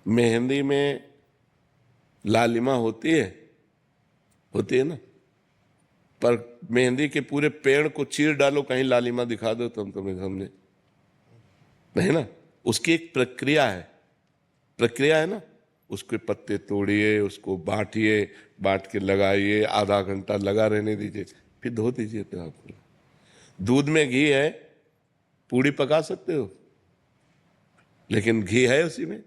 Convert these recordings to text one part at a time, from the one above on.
मेहंदी में लालिमा होती है ना, पर मेहंदी के पूरे पेड़ को चीर डालो, कहीं लालिमा दिखा दो तुम तुम्हें सामने, नहीं ना। उसकी एक प्रक्रिया है ना। उसके पत्ते तोड़िए, उसको बांटिए, बांट के लगाइए, आधा घंटा लगा रहने दीजिए, फिर धो दीजिए। तो आपको दूध में घी है, पूड़ी पका सकते हो, लेकिन घी है उसी में।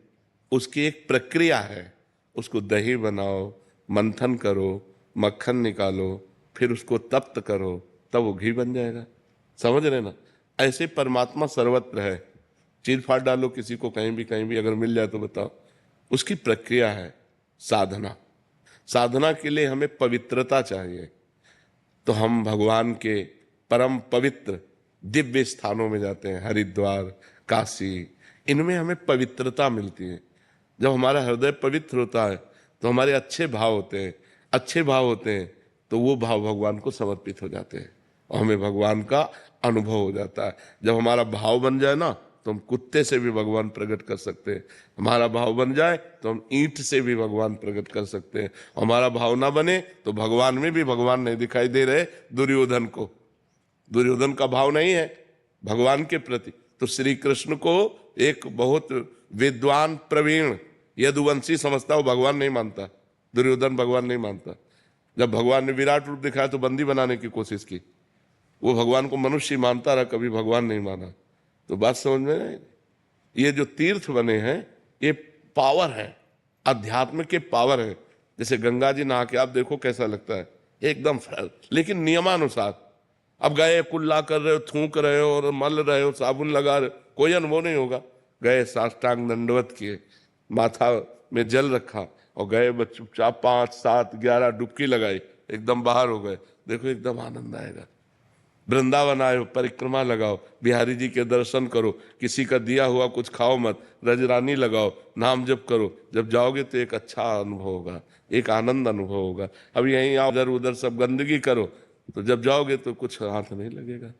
उसकी एक प्रक्रिया है। उसको दही बनाओ, मंथन करो, मक्खन निकालो, फिर उसको तप्त करो, तब वो घी बन जाएगा। समझ रहे ना। ऐसे परमात्मा सर्वत्र है। चीर फाड़ डालो किसी को, कहीं भी अगर मिल जाए तो बताओ। उसकी प्रक्रिया है साधना। साधना के लिए हमें पवित्रता चाहिए। तो हम भगवान के परम पवित्र दिव्य स्थानों में जाते हैं, हरिद्वार, काशी। इनमें हमें पवित्रता मिलती है। जब हमारा हृदय पवित्र होता है तो हमारे अच्छे भाव होते हैं, अच्छे भाव होते हैं तो वो भाव भगवान को समर्पित हो जाते हैं और हमें भगवान का अनुभव हो जाता है। जब हमारा भाव बन जाए ना, तो हम कुत्ते से भी भगवान प्रकट कर सकते हैं। हमारा भाव बन जाए तो हम ईंट से भी भगवान प्रकट कर सकते हैं। हमारा भाव ना बने तो भगवान में भी भगवान नहीं दिखाई दे रहे दुर्योधन को। दुर्योधन का भाव नहीं है भगवान के प्रति। तो श्री कृष्ण को एक बहुत विद्वान प्रवीण यदुवंशी समझता, वो भगवान नहीं मानता। दुर्योधन भगवान नहीं मानता। जब भगवान ने विराट रूप दिखाया तो बंदी बनाने की कोशिश की। वो भगवान को मनुष्य मानता रहा, कभी भगवान नहीं माना। तो बात समझ में नहीं। ये जो तीर्थ बने हैं ये पावर है, अध्यात्म के पावर है। जैसे गंगा जी नहा के आप देखो कैसा लगता है, एकदम लेकिन नियमानुसार। अब गए कुल्ला कर रहे हो, थूक रहे हो और मल रहे हो, साबुन लगा रहे हो, कोई अनुभव नहीं होगा। गए साष्टांग दंडवत किए, माथा में जल रखा और गए चुपचाप 5, 7, 11 डुबकी लगाई, एकदम बाहर हो गए। देखो एकदम आनंद आएगा। वृंदावन आए, परिक्रमा लगाओ, बिहारी जी के दर्शन करो, किसी का दिया हुआ कुछ खाओ मत, रजरानी लगाओ, नाम जप करो। जब जाओगे तो एक अच्छा अनुभव होगा, एक आनंद अनुभव होगा। अब यहीं आओ, इधर उधर सब गंदगी करो, तो जब जाओगे तो कुछ हाथ नहीं लगेगा।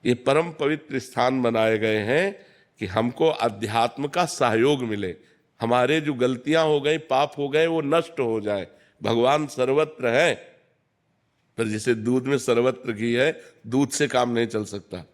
ये परम पवित्र स्थान बनाए गए हैं कि हमको अध्यात्म का सहयोग मिले, हमारे जो गलतियां हो गई, पाप हो गए, वो नष्ट हो जाए। भगवान सर्वत्र है, पर जैसे दूध में सर्वत्र घी है, दूध से काम नहीं चल सकता,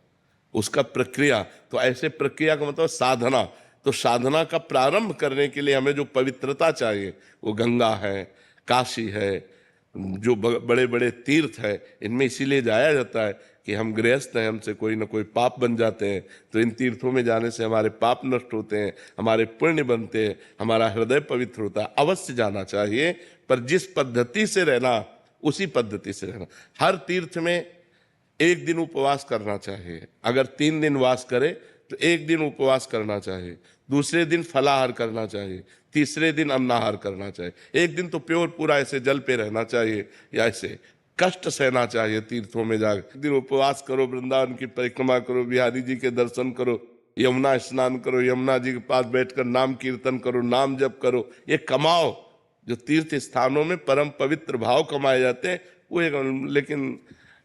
उसका प्रक्रिया। तो ऐसे प्रक्रिया का मतलब साधना। तो साधना का प्रारंभ करने के लिए हमें जो पवित्रता चाहिए वो गंगा है, काशी है, जो बड़े बड़े तीर्थ है, इनमें इसीलिए जाया जाता है कि हम गृहस्थ हैं, हमसे कोई ना कोई पाप बन जाते हैं। तो इन तीर्थों में जाने से हमारे पाप नष्ट होते हैं, हमारे पुण्य बनते हैं, हमारा हृदय पवित्र होता है। अवश्य जाना चाहिए, पर जिस पद्धति से रहना उसी पद्धति से रहना। हर तीर्थ में एक दिन उपवास करना चाहिए। अगर 3 दिन वास करे तो एक दिन उपवास करना चाहिए, दूसरे दिन फलाहार करना चाहिए, तीसरे दिन अन्नाहार करना चाहिए। एक दिन तो प्योर पूरा ऐसे जल पे रहना चाहिए, या ऐसे कष्ट सहना चाहिए तीर्थों में जाकर। एक दिन उपवास करो, वृंदावन की परिक्रमा करो, बिहारी जी के दर्शन करो, यमुना स्नान करो, यमुना जी के पास बैठकर नाम कीर्तन करो, नाम जप करो, ये कमाओ। जो तीर्थ स्थानों में परम पवित्र भाव कमाए जाते हैं वो एक। लेकिन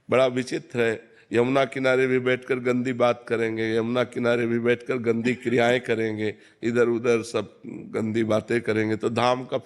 बड़ा विचित्र है, यमुना किनारे भी बैठकर गंदी बात करेंगे, यमुना किनारे भी बैठकर गंदी क्रियाएं करेंगे, इधर उधर सब गंदी बातें करेंगे, तो धाम का